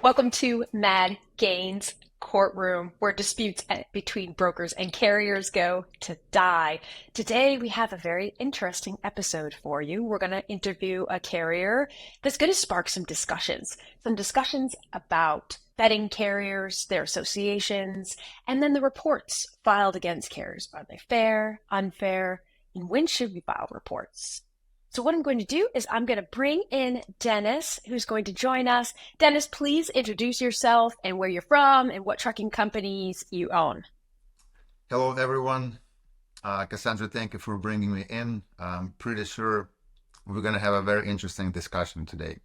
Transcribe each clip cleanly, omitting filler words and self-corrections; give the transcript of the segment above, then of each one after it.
Welcome to MadGaines Courtroom, where disputes between brokers and carriers go to die. Today, we have a very interesting episode for you. We're going to interview a carrier that's going to spark some discussions about vetting carriers, their associations, and then the reports filed against carriers. Are they fair, unfair, and when should we file reports? So what I'm going to do is I'm going to bring in Denys, who's going to join us. Denys, please introduce yourself and where you're from and what trucking companies you own. Hello, everyone. Cassandra, thank you for bringing me in. I'm pretty sure we're going to have a very interesting discussion today.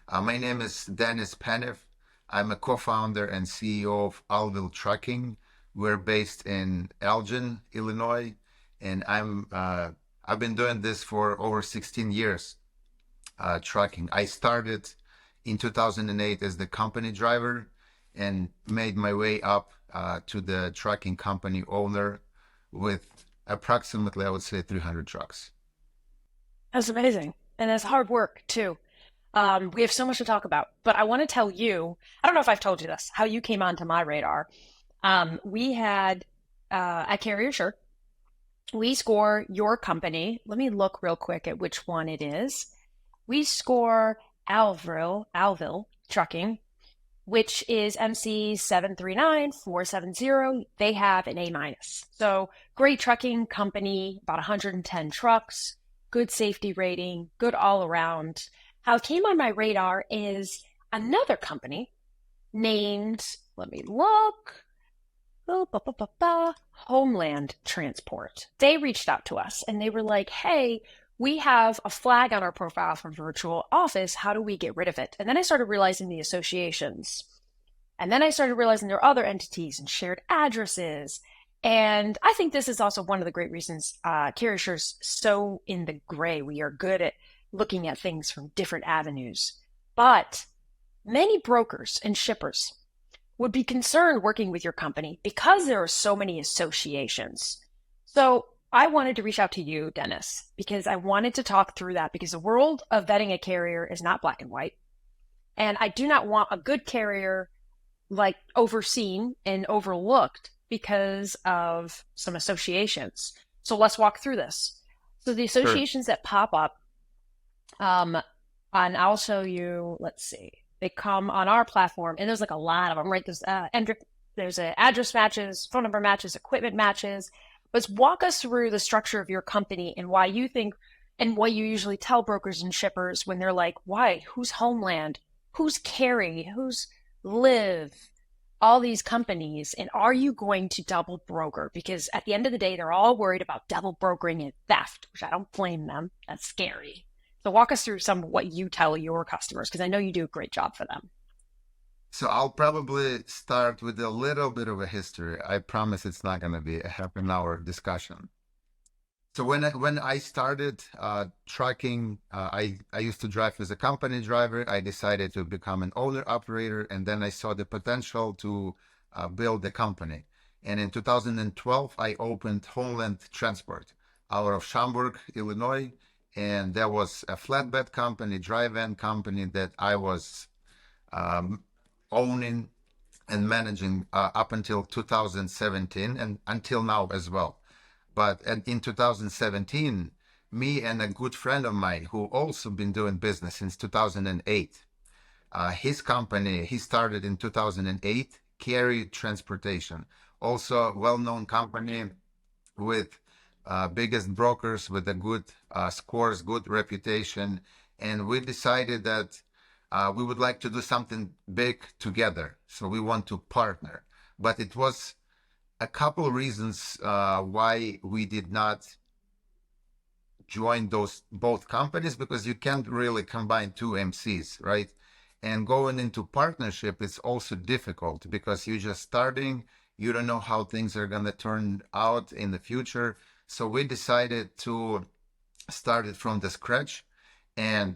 My name is Denys Paniv. I'm a co-founder and CEO of Alvil Trucking. We're based in Elgin, Illinois, and I've been doing this for over 16 years, trucking. I started in 2008 as the company driver and made my way up to the trucking company owner with approximately, I would say, 300 trucks. That's amazing. And it's hard work too. We have so much to talk about, but I want to tell you, I don't know if I've told you this, how you came onto my radar. We had a carrier shirt. We score your company. Let me look real quick at which one it is. We score Alvil Trucking, which is MC 739470. They have an A-. So great trucking company, about 110 trucks, good safety rating, good all around. How it came on my radar is another company named, let me look, Homeland Transport. They reached out to us and they were like, hey, we have a flag on our profile from virtual office. How do we get rid of it? And then I started realizing the associations. And then I started realizing there are other entities and shared addresses. And I think this is also one of the great reasons carriers so in the gray. We are good at looking at things from different avenues. But many brokers and shippers would be concerned working with your company because there are so many associations. So I wanted to reach out to you, Denys, because I wanted to talk through that because the world of vetting a carrier is not black and white. And I do not want a good carrier like overseen and overlooked because of some associations. So let's walk through this. So the Sure. associations that pop up, and I'll show you, let's see. They come on our platform, and there's like a lot of them, right? There's address matches, phone number matches, equipment matches. But walk us through the structure of your company and why you think, and what you usually tell brokers and shippers when they're like, why? Who's Homeland? Who's Carry? Who's Live? All these companies, and are you going to double broker? Because at the end of the day, they're all worried about double brokering and theft, which I don't blame them. That's scary. So walk us through some of what you tell your customers, because I know you do a great job for them. So I'll probably start with a little bit of a history. I promise it's not going to be a half an hour discussion. So when I started trucking, I used to drive as a company driver. I decided to become an owner operator, and then I saw the potential to build the company. And in 2012, I opened Homeland Transport out of Schaumburg, Illinois, and there was a flatbed company, dry van company that I was um, owning and managing up until 2017 and until now as well. But in 2017, me and a good friend of mine who also been doing business since 2008, his company, he started in 2008, Carry Transportation, also a well-known company with biggest brokers with a good scores, good reputation. And we decided that we would like to do something big together. So we want to partner. But it was a couple of reasons why we did not join those both companies, because you can't really combine two MCs, right? And going into partnership is also difficult because you're just starting, you don't know how things are going to turn out in the future. So we decided to start it from the scratch. And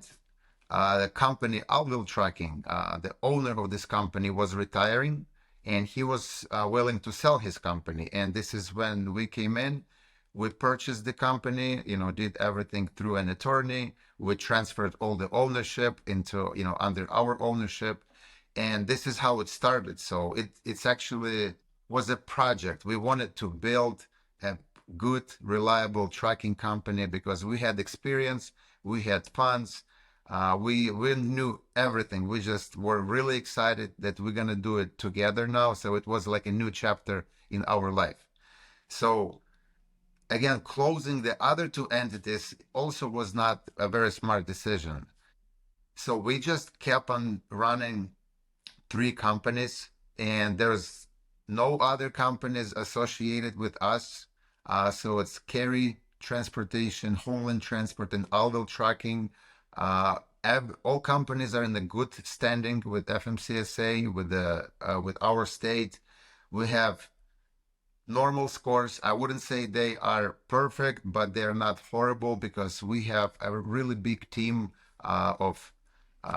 the company Alvil Trucking, the owner of this company was retiring, and he was willing to sell his company. And this is when we came in. We purchased the company, did everything through an attorney. We transferred all the ownership into, under our ownership. And this is how it started. So it's actually was a project. We wanted to build a good, reliable trucking company because we had experience, we had funds, we knew everything. We just were really excited that we're gonna do it together now. So it was like a new chapter in our life. So again, closing the other two entities also was not a very smart decision. So we just kept on running three companies, and there's no other companies associated with us. So it's Carry Transportation, Homeland Transport, and Alvil Trucking. Uh, all companies are in a good standing with FMCSA, with our state. We have normal scores. I wouldn't say they are perfect, but they're not horrible because we have a really big team of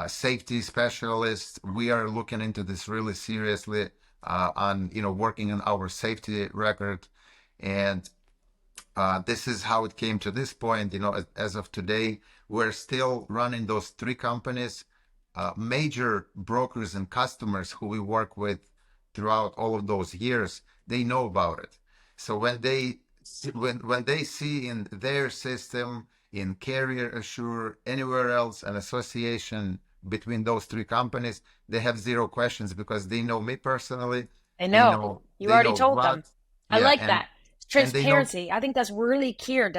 safety specialists. We are looking into this really seriously on working on our safety record, and this is how it came to this point. As of today, we're still running those three companies. Major brokers and customers who we work with throughout all of those years, they know about it. So when they see in their system, in Carrier Assure, anywhere else, an association between those three companies, they have zero questions because they know me personally. I They know. know You they already know told them. Vlad, I yeah, like that. and they know. Transparency. I think that's really clear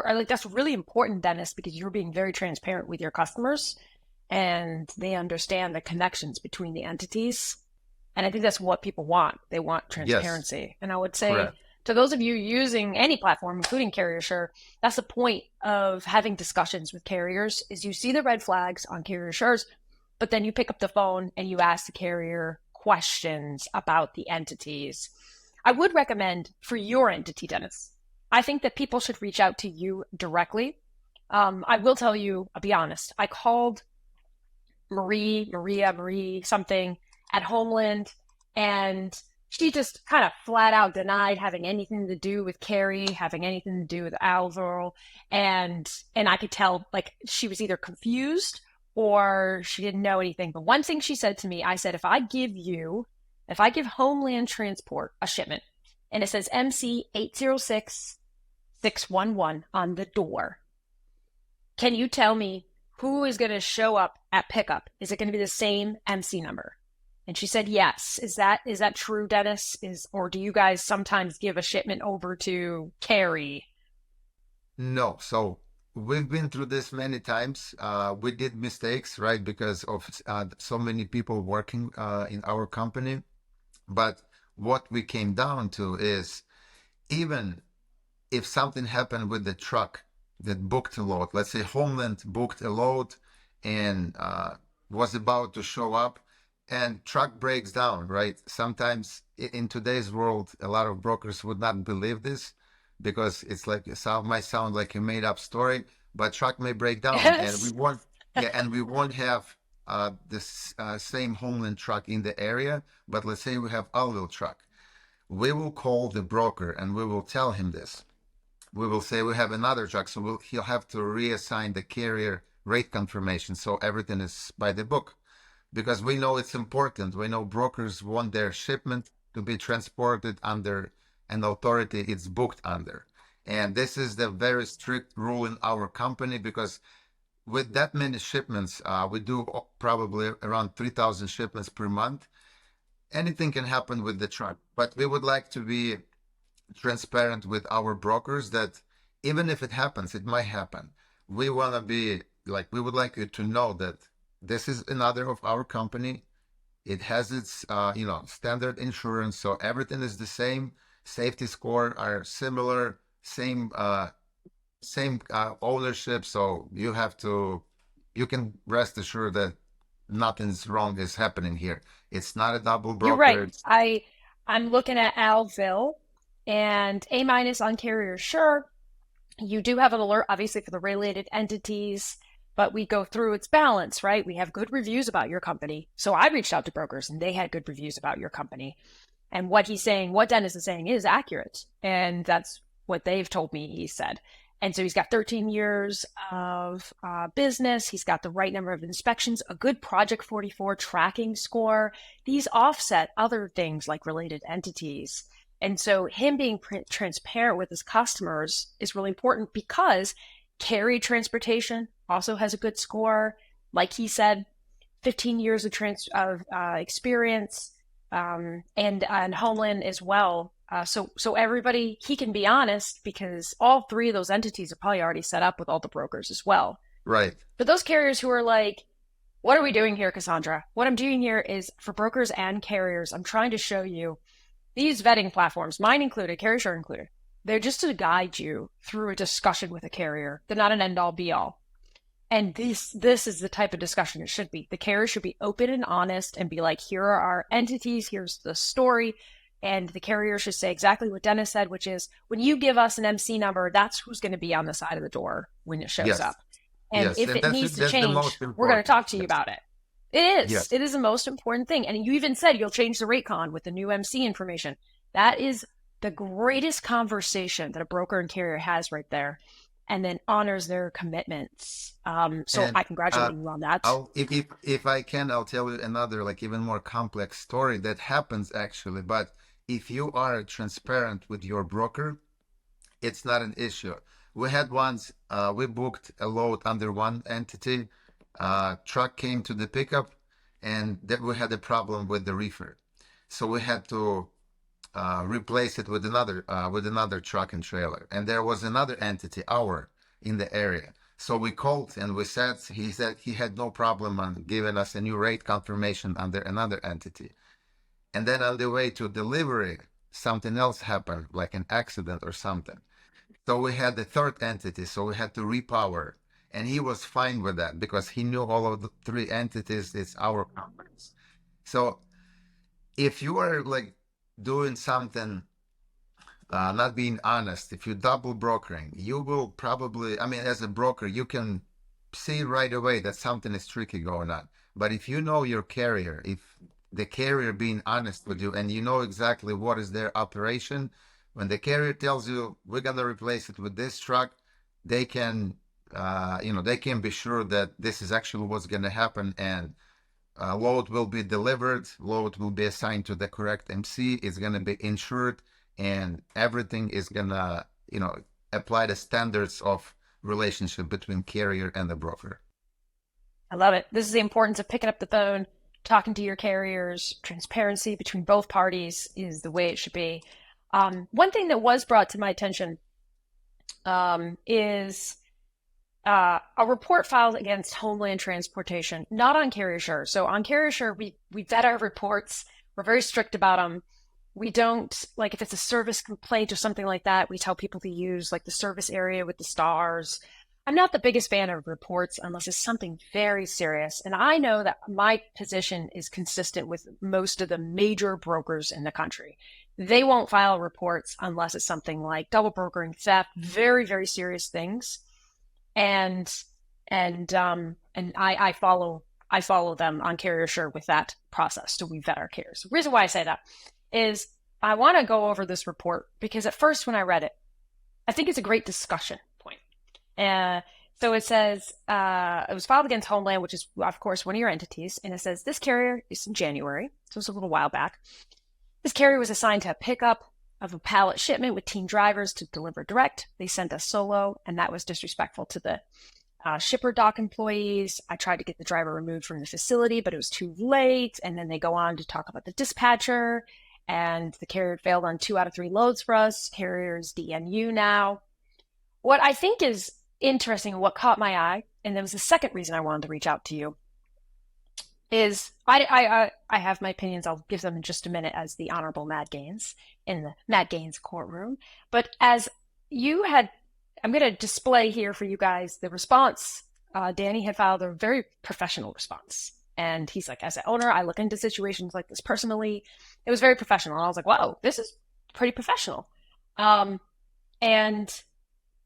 I like that's really important, Dennis, because you're being very transparent with your customers and they understand the connections between the entities. And I think that's what people want. They want Yes, transparency. And I would say correct. to those of you using any platform, including CarrierSure, that's the point of having discussions with carriers is you see the red flags on CarrierSure's, but then you pick up the phone and you ask the carrier questions about the entities. I would recommend for your entity, Dennis, I think that people should reach out to you directly. I will tell you, I'll be honest, I called Marie something at Homeland, and she just kind of flat out denied having anything to do with Carrie, having anything to do with Alvil, and I could tell like she was either confused or she didn't know anything. But one thing she said to me, I said, if I give Homeland Transport a shipment and it says MC 806611 on the door, can you tell me who is going to show up at pickup? Is it going to be the same MC number? And she said, yes. Is that true, Dennis? Or do you guys sometimes give a shipment over to Carrie? No, so we've been through this many times. We did mistakes, right, because of so many people working in our company. But what we came down to is even if something happened with the truck that booked a load, let's say Homeland booked a load and was about to show up, and truck breaks down, right? Sometimes in today's world, a lot of brokers would not believe this because it's like it might sound like a made up story, but truck may break down, and we Yes. won't, yeah, and we won't have this same Homeland truck in the area. But let's say we have Alvil truck, we will call the broker and we will tell him this. We will say we have another truck, so he'll have to reassign the carrier rate confirmation so everything is by the book because we know it's important. We know brokers want their shipment to be transported under an authority it's booked under. And this is the very strict rule in our company because with that many shipments, we do probably around 3,000 shipments per month. Anything can happen with the truck, but we would like to be transparent with our brokers that even if it happens, it might happen. We want to be like, we would like you to know that this is another of our company. It has its, standard insurance. So everything is the same. Safety score are similar, same ownership. So you can rest assured that nothing's wrong is happening here. It's not a double You're right. broker. I'm looking at Alvil and A minus on carrier. Sure, you do have an alert, obviously, for the related entities, but we go through its balance, right? We have good reviews about your company. So I reached out to brokers and they had good reviews about your company. And what Dennis is saying is accurate. And that's what they've told me he said. And so he's got 13 years of business. He's got the right number of inspections, a good Project 44 tracking score. These offset other things like related entities. And so him being transparent with his customers is really important because Carry Transportation also has a good score. Like he said, 15 years of experience, and Homeland as well. So everybody, he can be honest because all three of those entities are probably already set up with all the brokers as well. Right. But those carriers who are like, what are we doing here, Cassandra? What I'm doing here is for brokers and carriers, I'm trying to show you these vetting platforms, mine included, carrier included. They're just to guide you through a discussion with a carrier. They're not an end all be all. And this is the type of discussion it should be. The carrier should be open and honest and be like, here are our entities, here's the story. And the carrier should say exactly what Denys said, which is, when you give us an MC number, that's who's going to be on the side of the door when it shows Yes. up. And Yes. if And it that's needs to that's the change, most we're going to talk to you important. about it. It is. Yes. It is the most important thing. And you even said you'll change the rate con with the new MC information. That is the greatest conversation that a broker and carrier has right there, and then honors their commitments. So And I congratulate you on that. if I can, I'll tell you another like even more complex story that happens actually. But if you are transparent with your broker, it's not an issue. We had once we booked a load under one entity. Truck came to the pickup, and then we had a problem with the reefer, so we had to replace it with another truck and trailer. And there was another entity, in the area. So we called and he said he had no problem on giving us a new rate confirmation under another entity. And then on the way to delivery, something else happened, like an accident or something. So we had the third entity, so we had to repower. And he was fine with that because he knew all of the three entities, it's our companies. So if you are like doing something, not being honest, if you double brokering, you will probably, I mean, as a broker, you can see right away that something is tricky going on. But if you know your carrier, if the carrier being honest with you and you know exactly what is their operation, when the carrier tells you we're going to replace it with this truck, they can, they can be sure that this is actually what's going to happen, and load will be delivered, load will be assigned to the correct MC, it's going to be insured, and everything is going to, apply the standards of relationship between carrier and the broker. I love it. This is the importance of picking up the phone, talking to your carriers. Transparency between both parties is the way it should be. One thing that was brought to my attention is a report filed against Homeland Transportation, not on CarrierSure. So on CarrierSure, we vet our reports. We're very strict about them. We don't, like, if it's a service complaint or something like that, we tell people to use like the service area with the stars. I'm not the biggest fan of reports unless it's something very serious. And I know that my position is consistent with most of the major brokers in the country. They won't file reports unless it's something like double brokering, theft, very, very serious things. And I follow them on CarrierSure with that process. So we vet our carriers. The reason why I say that is I want to go over this report because at first when I read it, I think it's a great discussion point. So it says it was filed against Homeland, which is of course one of your entities, and it says this carrier is in January, so it's a little while back. This carrier was assigned to a pickup of a pallet shipment with team drivers to deliver direct. They sent us solo, and that was disrespectful to the shipper dock employees. I tried to get the driver removed from the facility, but it was too late. And then they go on to talk about the dispatcher, and the carrier failed on 2 out of 3 loads for us. Carrier's DNU now. What I think is interesting and what caught my eye, and there was the second reason I wanted to reach out to you, is I have my opinions. I'll give them in just a minute as the Honorable MadGaines in the MadGaines Courtroom. But as you had, I'm going to display here for you guys the response. Danny had filed a very professional response. And he's like, as an owner, I look into situations like this personally. It was very professional. And I was like, wow, this is pretty professional. And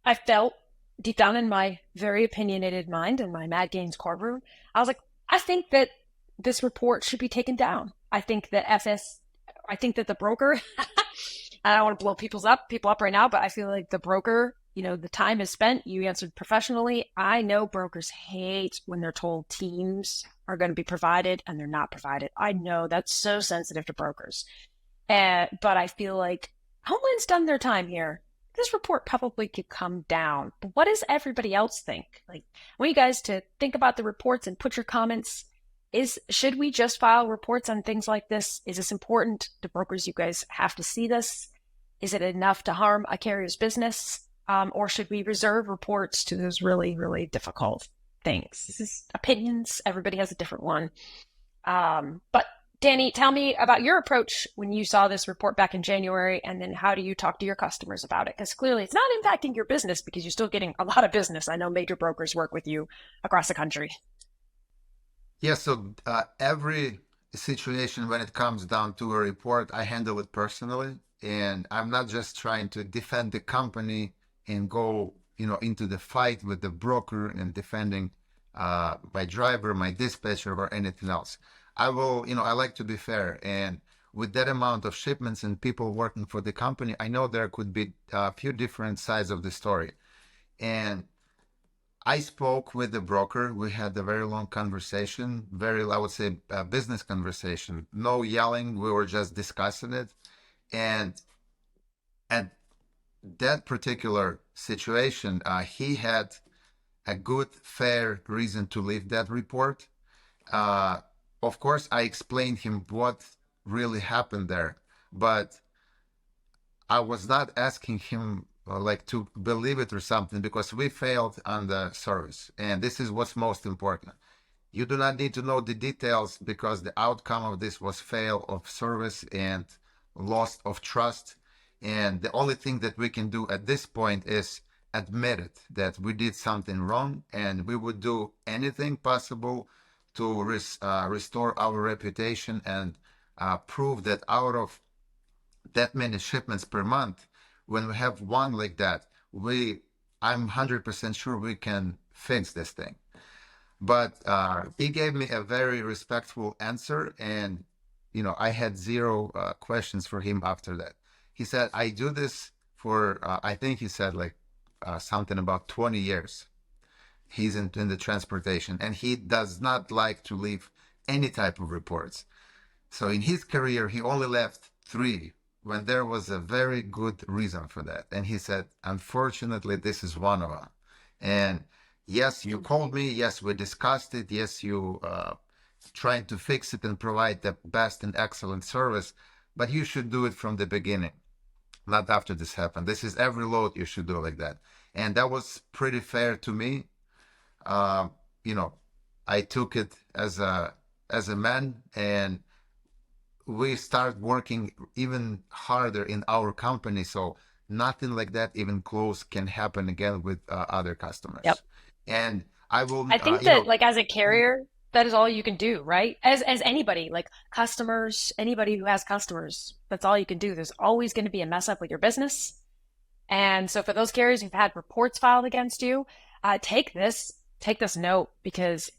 I felt deep down in my very opinionated mind in my MadGaines Courtroom, I was like, I think that this report should be taken down. I think that I think that the broker, I don't want to blow people up right now, but I feel like the broker the time is spent. You answered professionally. I know brokers hate when they're told teams are going to be provided and they're not provided. I know that's so sensitive to brokers. But I feel like Homeland's done their time here. This report probably could come down. But what does everybody else think? Like, I want you guys to think about the reports and put your comments. Should we just file reports on things like this? Is this important to brokers? You guys have to see this. Is it enough to harm a carrier's business? Or should we reserve reports to those really, really difficult things? This is opinions. Everybody has a different one. But Danny, tell me about your approach when you saw this report back in January, and then how do you talk to your customers about it? Because clearly it's not impacting your business because you're still getting a lot of business. I know major brokers work with you across the country. Yeah, so every situation when it comes down to a report, I handle it personally, and I'm not just trying to defend the company and go, into the fight with the broker and defending my driver, my dispatcher, or anything else. I will, I like to be fair, and with that amount of shipments and people working for the company, I know there could be a few different sides of the story. And I spoke with the broker. We had a very long conversation, very, I would say, business conversation. No yelling. We were just discussing it. And at that particular situation, he had a good, fair reason to leave that report. Uh, of course, I explained him what really happened there, but I was not asking him like to believe it or something because we failed on the service. And this is what's most important. You do not need to know the details because the outcome of this was fail of service and loss of trust. And the only thing that we can do at this point is admit it that we did something wrong, and we would do anything possible to restore our reputation and prove that out of that many shipments per month, when we have one like that, I'm 100% sure we can fix this thing. But he gave me a very respectful answer, and I had zero questions for him after that. He said, I do this for I think he said like something about 20 years. He's in the transportation, and he does not like to leave any type of reports. So in his career, he only left 3 when there was a very good reason for that. And he said, unfortunately, this is one of them. And yes, you called me. Yes, we discussed it. Yes, you trying to fix it and provide the best and excellent service, but you should do it from the beginning, not after this happened. This is every load you should do like that. And that was pretty fair to me. Uh, you know, I took it as a man, and we start working even harder in our company. So nothing like that, even close, can happen again with other Yep. customers. And I will, I think that like as a carrier, that is all you can do, right? As anybody, like customers, anybody who has customers, that's all you can do. There's always going to be a mess up with your business. And so for those carriers who've had reports filed against you, take this note because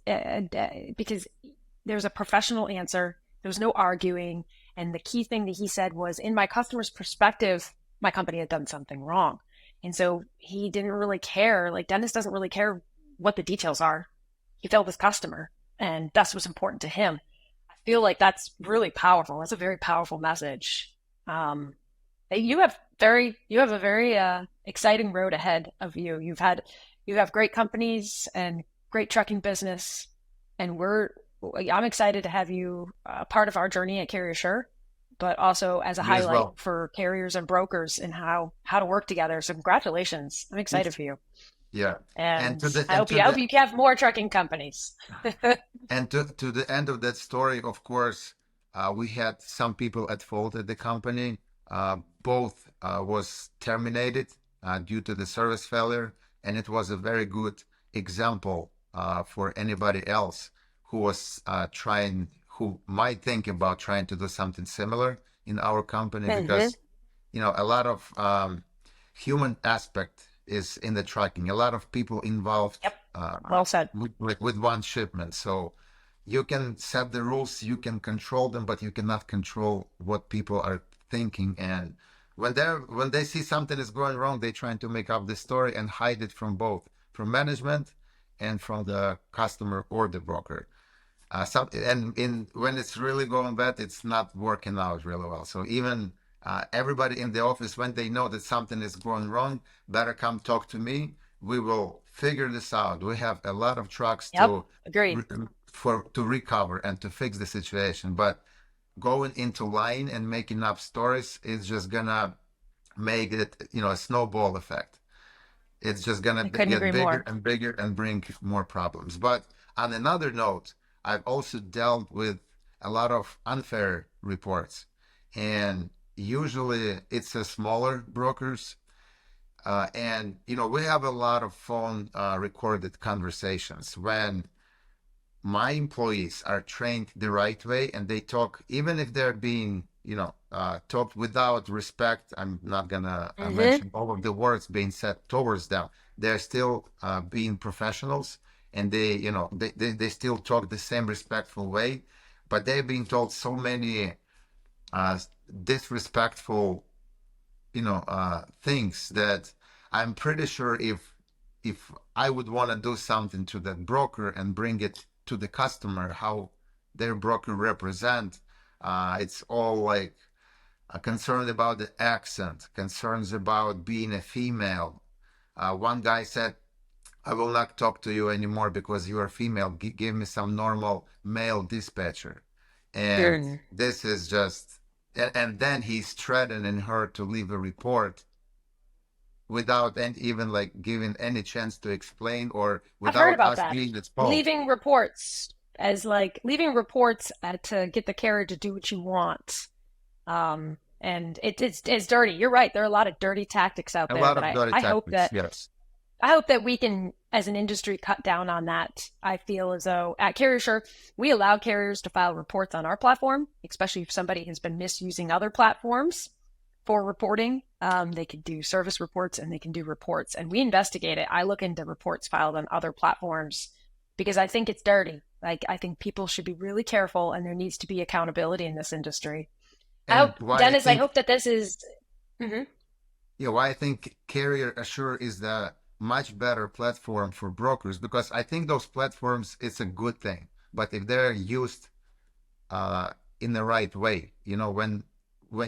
there's a professional answer. There was no arguing. And the key thing that he said was, in my customer's perspective, my company had done something wrong. And so he didn't really care. Like Denys doesn't really care what the details are. He failed his customer, and that's what's important to him. I feel like that's really powerful. That's a very powerful message. Um, you have a very exciting road ahead of you. You have great companies and great trucking business, and I'm excited to have you part of our journey at Carrier Sure, but also as a you as highlight well. for carriers and brokers and how to work together. So congratulations! I'm excited for you, Yeah. And and to the I and hope to I hope the you have more trucking companies. and to the end of that story, of course, we had some people at fault at the company. Both was terminated due to the service failure, and it was a very good example for anybody else who might think about trying to do something similar in our company, Hmm. because a lot of human aspect is in the trucking. A lot of people involved Yep. Well said. with one shipment. So you can set the rules, you can control them, but you cannot control what people are thinking. And When they see something is going wrong, they trying to make up the story and hide it from both, from management and from the customer or the broker. And in when it's really going bad, it's not working out really well. So even everybody in the office, when they know that something is going wrong, better come talk to me. We will figure this out. We have a lot of trucks Yep, agreed. to recover and to fix the situation. But going into lying and making up stories is just gonna make it, a snowball effect. It's just gonna I couldn't get agree bigger more. and bigger and bring more problems. But on another note, I've also dealt with a lot of unfair reports, and usually it's a smaller brokers. And we have a lot of phone recorded conversations when my employees are trained the right way and they talk, even if they're being, talked without respect. I'm not gonna Hmm. mention all of the words being said towards them. They're still being professionals, and they still talk the same respectful way, but they're being told so many uh, disrespectful things that I'm pretty sure if I would want to do something to that broker and bring it to the customer, how their broker represent, it's all like concerned about the accent, concerns about being a female. One guy said, "I will not talk to you anymore because you are female. Give me some normal male dispatcher." And Mm. this is just, and then he's threatening her to leave a report without and even like giving any chance to explain or I've heard without about us that. being exposed. Leaving reports as like leaving reports to get the carrier to do what you want. And it's dirty. You're right. There are a lot of dirty tactics out A there lot that of dirty I hope tactics, that yes. we can, as an industry, cut down on that. I feel as though at CarrierSure, we allow carriers to file reports on our platform, especially if somebody has been misusing other platforms for reporting. They can do service reports and they can do reports, and we investigate it. I look into reports filed on other platforms because I think it's dirty. Like, I think people should be really careful, and there needs to be accountability in this industry. I hope, And why I Denys, I think hope that this is. Mhm. why I think Carrier Assure is the much better platform for brokers, because I think those platforms, it's a good thing. But if they're used uh, in the right way, when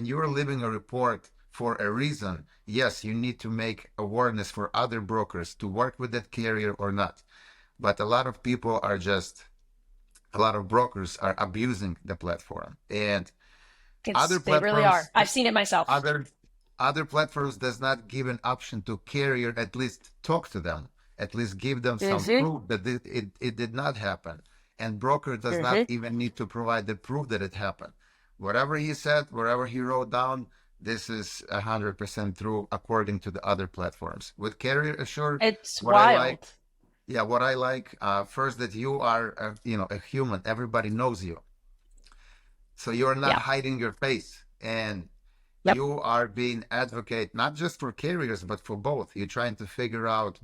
you're leaving a report for a reason, yes, you need to make awareness for other brokers to work with that carrier or not. But a lot of brokers are abusing the platform, and other They really are. platforms I've seen it myself. other other platforms does not give an option to carrier, at least talk to them, at least give them some Mm-hmm. proof that it did not happen, and broker does not Mm-hmm. even need to provide the proof that it happened. Whatever he said, whatever he wrote down, this is 100% true according to the other platforms. With Carrier Assure, It's what I like, wild. what I like, first, that you are a human, everybody knows you, so you're not Yeah. hiding your face, and Yep. you are being advocate not just for carriers but for both. You're trying to figure out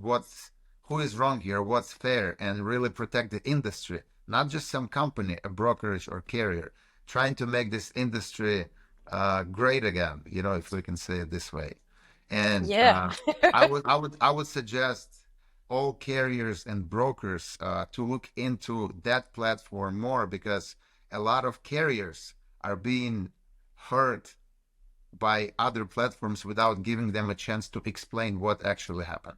who is wrong here, what's fair, and really protect the industry, not just some company, a brokerage or carrier. Trying to make this industry great again, if we can say it this way. And Yeah. I would suggest all carriers and brokers to look into that platform more, because a lot of carriers are being hurt by other platforms without giving them a chance to explain what actually happened.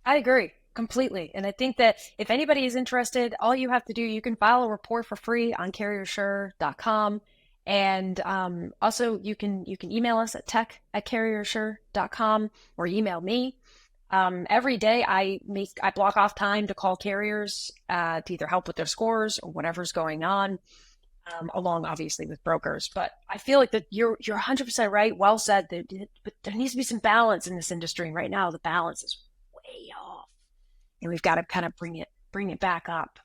I agree completely. And I think that if anybody is interested, all you have to do, you can file a report for free on carriersure.com. And also you can email us at tech@carriersure.com or email me. Every day I block off time to call carriers to either help with their scores or whatever's going on, along obviously with brokers. But I feel like that you're 100% right. Well said. But there needs to be some balance in this industry. And right now, the balance is way off, and we've got to kind of bring it back up.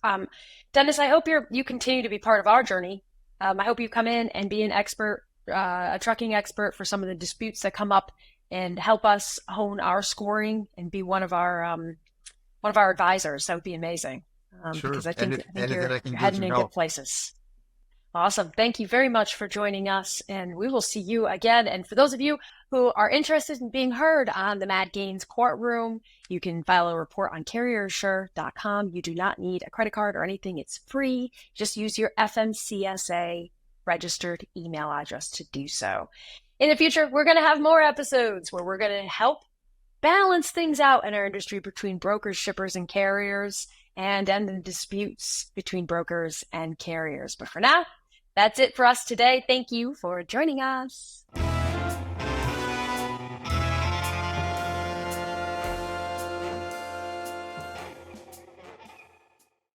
Denys, I hope you continue to be part of our journey. I hope you come in and be an expert, a trucking expert for some of the disputes that come up, and help us hone our scoring and be one of our advisors. That would be amazing, Sure. because I think Anything you're I can do heading to in good help. places. Awesome. Thank you very much for joining us, and we will see you again. And for those of you who are interested in being heard on the MadGaines Courtroom, you can file a report on carriersure.com. You do not need a credit card or anything. It's free. Just use your FMCSA registered email address to do so. In the future, we're going to have more episodes where we're going to help balance things out in our industry between brokers, shippers, and carriers, and end the disputes between brokers and carriers. But for now, that's it for us today. Thank you for joining us.